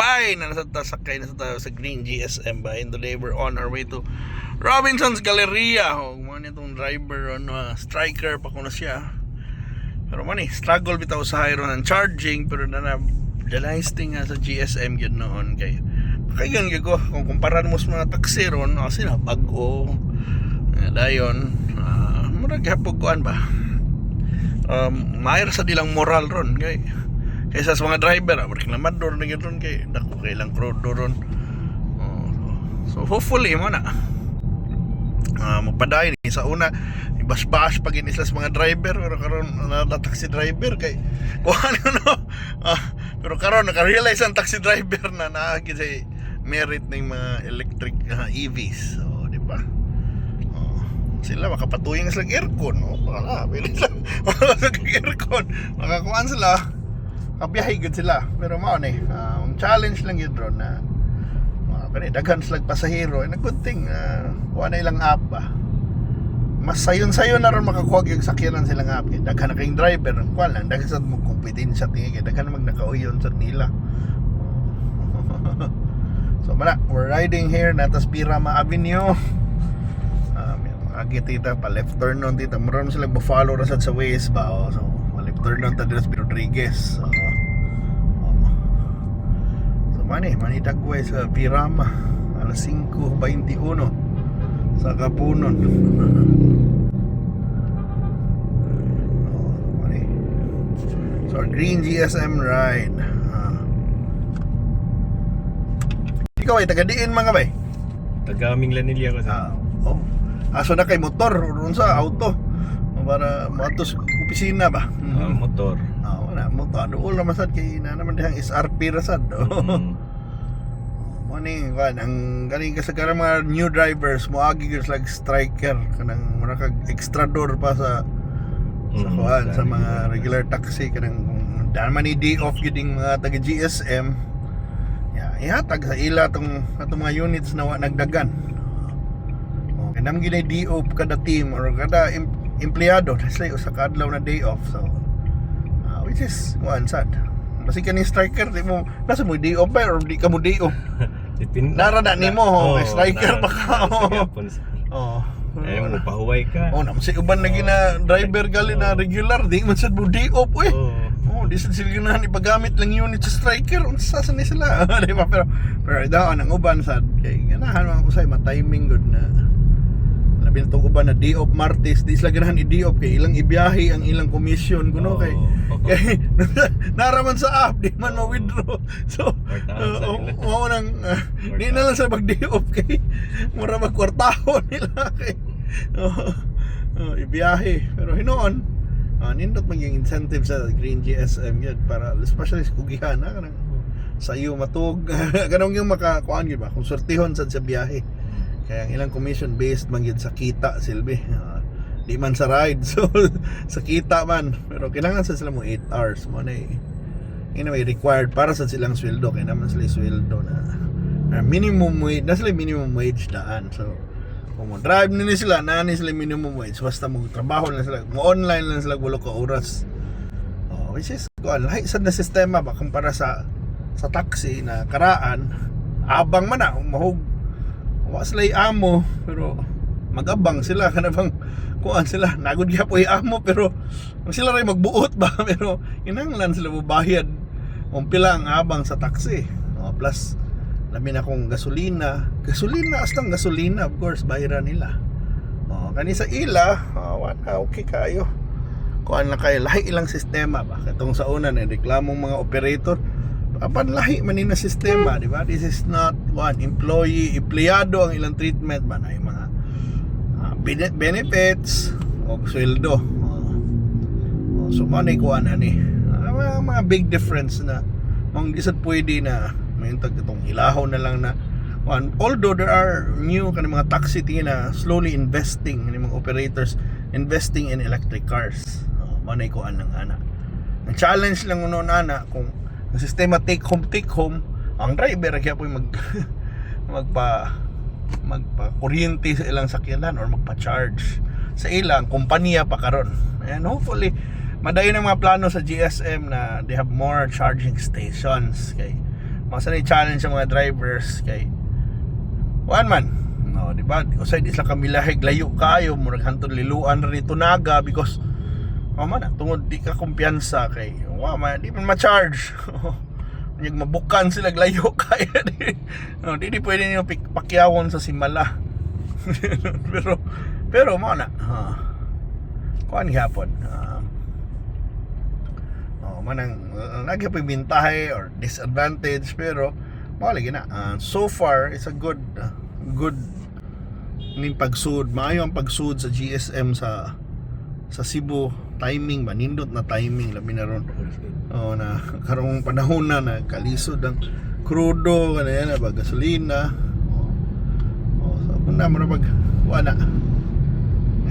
bay na nasa sakay na sa Green GSM ba, and today we're on our way to Robinson's Galleria. Mo ni tong driver on striker pa kuno siya, pero man struggle bitaw sa high ng charging, pero na realizing nga sa GSM yun noon kay kaya ko kung kumparan mo sa mga taxi ron kasi na bago dayon murag hapog kuan ba, mayroon sa dilang moral ron kaysa sa mga driver reklamador na ganoon kay dako kay lang krodo ron. So hopefully mo na mapaday ni sa una ibas-bas pag inisla sa mga driver, pero karon na taxi driver kay kuan no pero karon naka-realize ang taxi driver na naagi sa merit ng mga electric EVs. So di ba, sila makapatuyang sila aircon, wala pwede sila aircon, makakuan sila, kabiyahe gud sila. Pero mao ni ang challenge lang yun ron na daghan sila pasahero, and a good thing kuha na ilang app ba, mas sayon-sayon na ron makakuha yung sakyanan silang app kay daghan na kayong driver kuha lang, daghan sa magkompetensya tingin kay daghan na magnakauyon sa nila. So mala, we're riding here natas Pirama Avenue. Agi tita pa left turn on tita, maron sila buffalo ra sad sa ways ba, so left turn on tadres Rodriguez. So mani dagway sa Pirama alas 5:21 sa Kapunon. So our Green GSM ride. Ikaw ay taga-diin mga bay? Taga-aming Lanilla ko sa. Aso na kay motor ron sa auto para matos opisina ba? Motor. Wala motor. Dool naman sad kay na naman dihang SRP ra sad. Morning kan ang galing ka sa mga new drivers mo agi gyud like striker kanang mura kag extra door pa sa kuan sa mga regular taxi kanang daman ni day off gyud mga taga GSM. Ihatag sa ila atong mga units na nagdagan. Kaya naman ginay day off kada team or kada empleyado, that's like usa ka adlaw na day off. So which is one sad. Basi ka ni striker di mo nasa mo day off ba or di ka mo day off? Narada nimo striker pa ka. Ay mo pahuway ka. Naman si uban na gina driver gali na regular di man sad mo day off di sila ganahan ipagamit lang unit sa striker, unsa sa ni sila. Di ba, pero daw ang uban sad kay ganahan man usay ma-timing good na labi na tong uban na day off Martes, di sila ganahan i-day off kay ilang ibiyahe ang ilang commission kuno kay naraman sa app di man ma-withdraw. So mo nang di na lang sa mag-day off kay mura magkwartaho nila kay ibiyahe. Pero hinoon nindot man yung incentive sa Green GSM yun para especially sa kugihan kanang sa iyo matug ganong yung makakuan yun ba kung sortihon sa biyahe, kaya ang ilang commission based man yun sa kita silbi, di man sa ride. So sa kita man, pero kailangan sa sila mo 8 hours mo na anyway required para sa silang sweldo, kaya naman sila sweldo na minimum wage na sila, minimum wage daan. So kung drive nila sila, nani sila minimum wage, basta mo trabaho lang sila, mo online lang sila 8 ka oras. Which is lahi sad na sistema ba kumpara sa taxi na karaan abang man na mahog wa sila amo, pero magabang sila kanabang kuan sila nagud gyapon amo, pero sila ray magbuot ba pero kinahanglan sila mobayad pila ang abang sa taxi. Plus labi na kung gasolina astang gasolina, of course bayaran nila. Kani sa ila wala okay kayo kuan lang kayo, lahi ilang sistema ba katong sa una na reklamong mga operator apan lahi man ni na sistema, di ba? This is not one employee empleyado ang ilang treatment ba na yung mga benefits o sweldo. So manay kuan ani mga big difference na mong gisad pwede na may itong ilahaw na lang na one. Although there are new mga taxi tingin na slowly investing ng mga operators investing in electric cars. Manay ko anang ana. Ang challenge lang noon ana kung ang sistema take home ang driver kaya po magpa kuryente sa ilang sakyanan or magpa-charge sa ilang kompanya pa karon. And hopefully madayon ang mga plano sa GSM na they have more charging stations kay masa na challenge sa mga drivers kay one man no, di ba? Usay di sila kami lahig layo kayo mo naghantod liluan rin ito naga because man tungod di ka kumpiyansa kay di man ma-charge. Yung mabukan sila layo kaya no, di pwede niyo pakyawon sa simala. pero mo na kuan gihapon manang nagyapon bintahe or disadvantage pero mali gina so far it's a good ning pagsud maayo ang pagsud sa GSM sa Cebu. Timing manindot na timing labi na ron na karong panahon na kalisod ang krudo kanaya na ba gasolina so kung na mo pag wala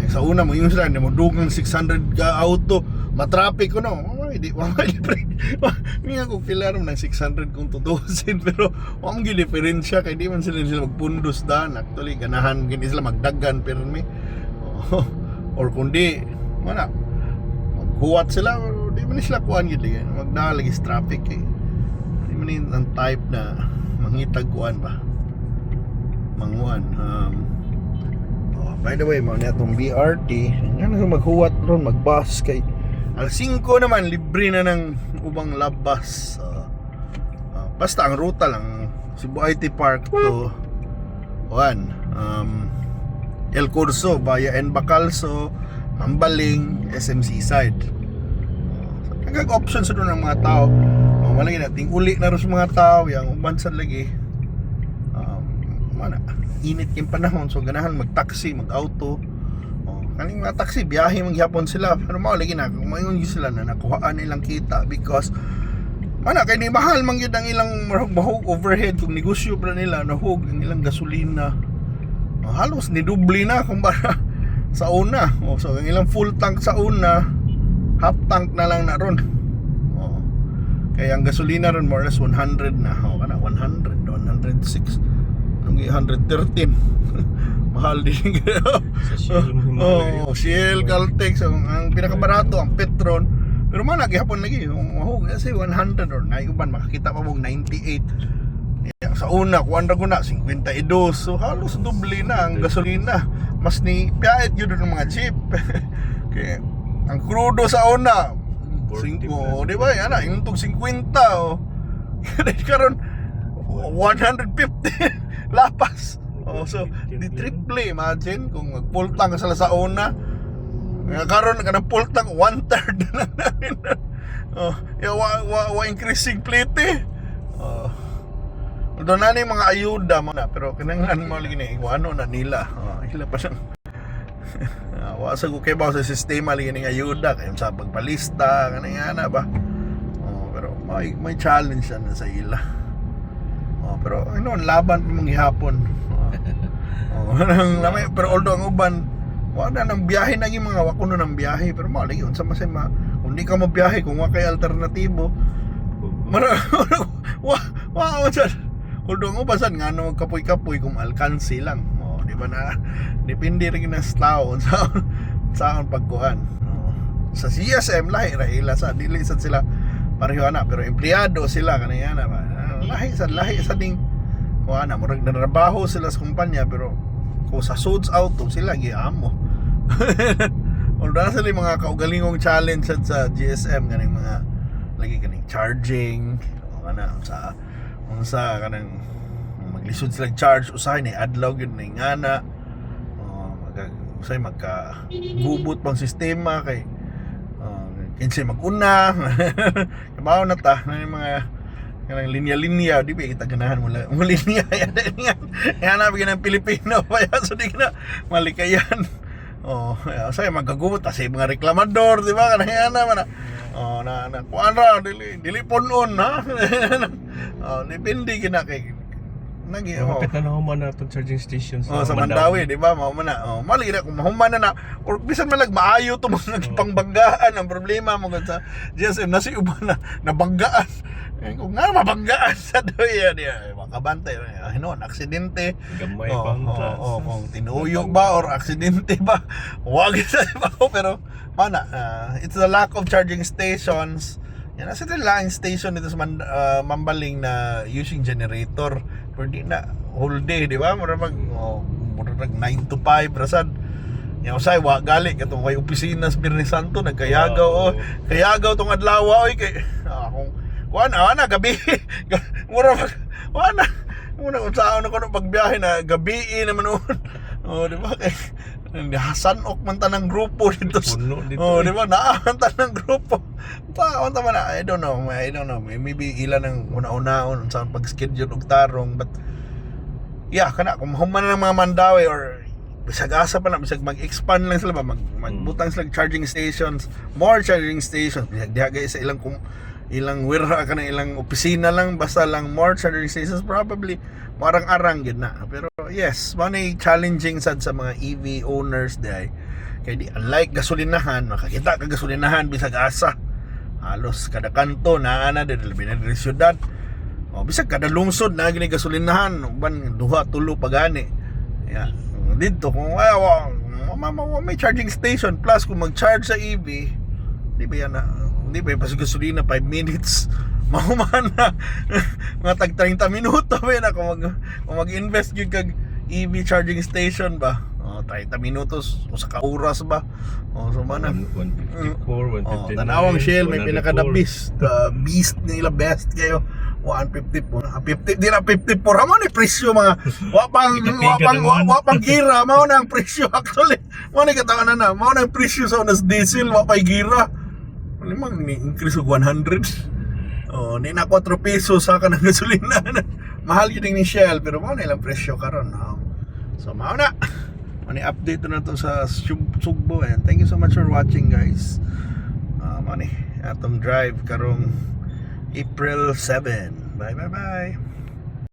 sa una mo yung sila mo dugang 600 ka auto matraffic ko no hindi nga kung pilar mo ng 600 kung tutusin pero wala mong diferensya kaya di man sila magpundos dan actually ganahan gini sila magdagan pero may or kundi wala maghuwat sila di man sila kuhan gini magdalagis traffic di man ang type na mangitag kuhan ba manguhan by the way mo na itong BRT nga na maghuwat ron magbus kay alas 5 naman libre na ng ubang labas basta ang ruta lang Cebu IT Park to El Curso via N. Bacalso Mambaling SMC side nagag options sa doon ng mga tao malagi nating uli na rin sa mga tao yung ubansan lagi mana init yung panahon so ganahan mag-taxi mag-auto kaning mga taxi biyahe maghapon sila pero mao lagi na kung mayon sila na nakuhaan nilang kita because mana kay ni mahal man gyud ang ilang mahog overhead kung negosyo pa nila nahug ang ilang gasolina halos ni doble na kumpara sa una so ang ilang full tank sa una half tank na lang na ron kaya ang gasolina ron more or less 100 na kana 100 106 113 mahal din Sa Shell Shell, Caltex ang pinakabarato ang Petron pero man naghihapon lagi mahug kasi 100 or naiuban makakita pa mong 98 sa una kuan ra guna 52 so halos doble na ang gasolina mas ni piait yun ng mga jeep kaya ang krudo sa una 5 di ba yan yung tug 50 karon 150 lapas so di triple imagine kung mag full tank sila sa una karon ka ng full tank 1/3 na namin wa increasing plate doon na mga ayuda mo na pero kinanglan mo lagi na iwano na nila ila pa siyang wasa ko kay ba sa sistema lagi ng ayuda kaya sa pagpalista kanang ba pero may challenge na sa ila pero ano laban pa manghihapon pero although ang uban wala nang biyahe na yung mga wakuno ng biyahe pero malagi unsa masay kung di ka mabiyahe kung wa kay alternatibo although ang ubasan nga no kapoy-kapoy kung alkansi lang di ba na depende rin na tao sa pagkuhan sa CSM lahi sa dili sad sila pareho na pero empleyado sila kanaya na ba lahi sa ding kuana murag narabaho sila sa kumpanya pero kung sa suits out sila giamo although na sila mga kaugalingong challenge sa GSM ganing mga lagi kaning charging kana sa kanang maglisod sila charge usahay ni adlaw gyud ni ngana usay magka gubot pang sistema kay kinsa mag-una kabaw na ta na mga kanang linya-linya di ba kita ganahan mo linya yan na bigyan ng Pilipino pa so di na malikayan usay magkagubot kasi mga reklamador di ba kanang na na kuan ra dili punon ha depende kina kay kapit na nahuman na itong charging stations sa Mandawi, di ba? Mahuman na mali na kung mahuman na or bisan malag maayo ito mga pangbanggaan ang problema mo sa GSM nasi uban na nabanggaan kung nga mabanggaan sa doya niya makabantay hinon aksidente gamay pa kung tinuyok ba or aksidente ba wag sa iba pero mana it's the lack of charging stations Yan, nasa laing station dito sa Mambaling na using generator. Pero di na whole day, di ba? Mura mag 9 to 5 rasad. Yang usay wa gali katong kay opisina sa Birni Santo nagkayagaw kayagaw tong adlaw oy kay akong kuan na gabi. Mura mag muna unsaon ako nung pagbiyahe na gabi naman di ba kay hasanok man tanang grupo dito. Puno dito. Di ba? Naaman tanang grupo. Taon man I don't know. Maybe ilan ang una-unaon sa pag-schedule og tarong, but yeah, kana kung human na ng mga Mandawi or bisag asa pa na bisag mag-expand lang sila ba magbutang sila charging stations, more charging stations bisag diha gay sa ilang wirha ka ng ilang opisina lang basta lang more charging stations, probably marang-arang gid na. Pero yes, money challenging sad sa mga EV owners day. Kay di unlike gasolinahan, makakita ka gasolinahan bisag asa. Halos kada kanto naa na dili binadiri syudad. Bisag kada lungsod na gini gasolinahan, uban duha tulo pagani. Yeah. Dito kung may charging station plus kung mag-charge sa EV, di ba yan hindi ba yung gasolina 5 minutes mahuman na mga tag 30 minuto ba yan kung mag-invest yung kag EV charging station ba 30 minutos o sa oras ba so manan 154, 159 tanawang Shell may pinaka the beast nila best kayo 154 50 di na 54 amo ni presyo mga wapang gira mao na ang presyo actually mao ni katangan na mao na ang presyo sa unas diesel wapay gira limang ni increase og 100 ni na 4 pesos sa kanang gasolina mahal yun ni Shell pero mao na ilang presyo karon so mao na ni update na to sa Sugbo and thank you so much for watching guys mao ni atong drive karong April 7 bye